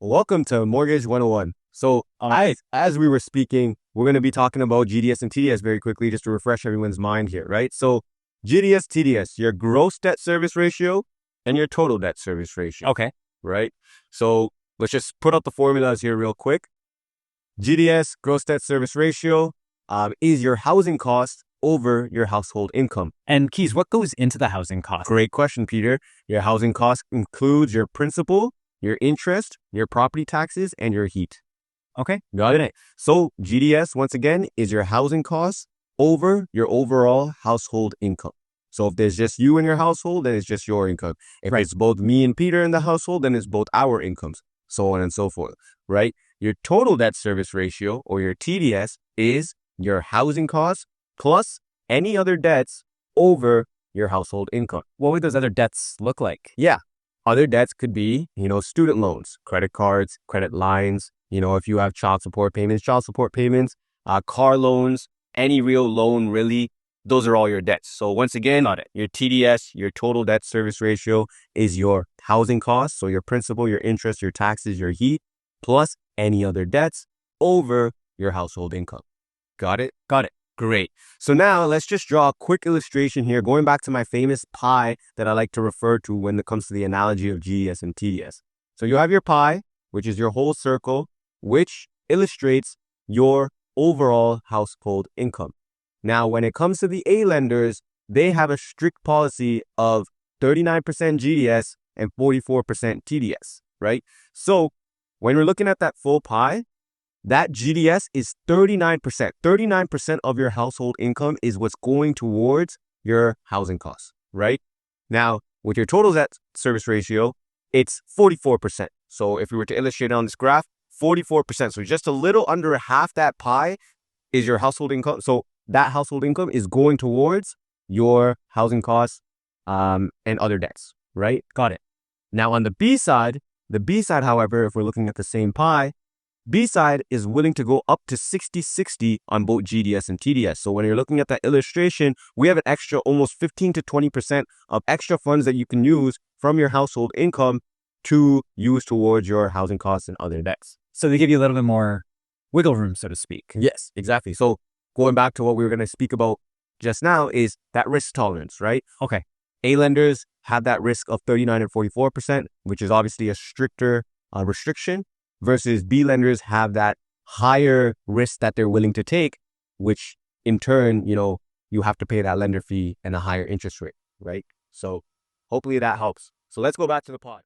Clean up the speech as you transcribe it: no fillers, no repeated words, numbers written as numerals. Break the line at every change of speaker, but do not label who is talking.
Welcome to Mortgage 101. So, as we were speaking, we're going to be talking about GDS and TDS very quickly just to refresh everyone's mind here, right? So, GDS, TDS, your gross debt service ratio and your total debt service ratio,
Okay.
right? So, let's just put up the formulas here real quick. GDS, gross debt service ratio, is your housing cost over your household income.
And Keys, what goes into the housing cost?
Great question, Peter. Your housing cost includes your principal, your interest, your property taxes, and your heat.
Okay.
Got it? So GDS, once again, is your housing costs over your overall household income. So if there's just you in your household, then it's just your income. If
Right.
it's both me and Peter in the household, then it's both our incomes, so on and so forth, right? Your total debt service ratio, or your TDS, is your housing costs plus any other debts over your household income.
What would those other debts look like?
Yeah. Other debts could be, student loans, credit cards, credit lines, if you have child support payments, car loans, any real loan, really, those are all your debts. So once again,
Got it.
your TDS, your total debt service ratio, is your housing costs. So your principal, your interest, your taxes, your heat, plus any other debts over your household income. Got it?
Got it.
Great. So now let's just draw a quick illustration here, going back to my famous pie that I like to refer to when it comes to the analogy of GDS and TDS. So you have your pie, which is your whole circle, which illustrates your overall household income. Now, when it comes to the A lenders, they have a strict policy of 39% GDS and 44% TDS, right? So when we're looking at that full pie, that GDS is 39%. 39% of your household income is what's going towards your housing costs, right? Now, with your total debt service ratio, it's 44%. So if we were to illustrate on this graph, 44%. So just a little under half that pie is your household income. So that household income is going towards your housing costs and other debts, right?
Got it.
Now on the B side, however, if we're looking at the same pie, B side is willing to go up to 60-60 on both GDS and TDS. So when you're looking at that illustration, we have an extra almost 15 to 20% of extra funds that you can use from your household income to use towards your housing costs and other debts.
So they give you a little bit more wiggle room, so to speak.
Yes, exactly. So going back to what we were going to speak about just now is that risk tolerance, right?
Okay.
A lenders have that risk of 39 and 44%, which is obviously a stricter restriction, versus B lenders have that higher risk that they're willing to take, which in turn, you have to pay that lender fee and a higher interest rate, right? So hopefully that helps. So let's go back to the pod.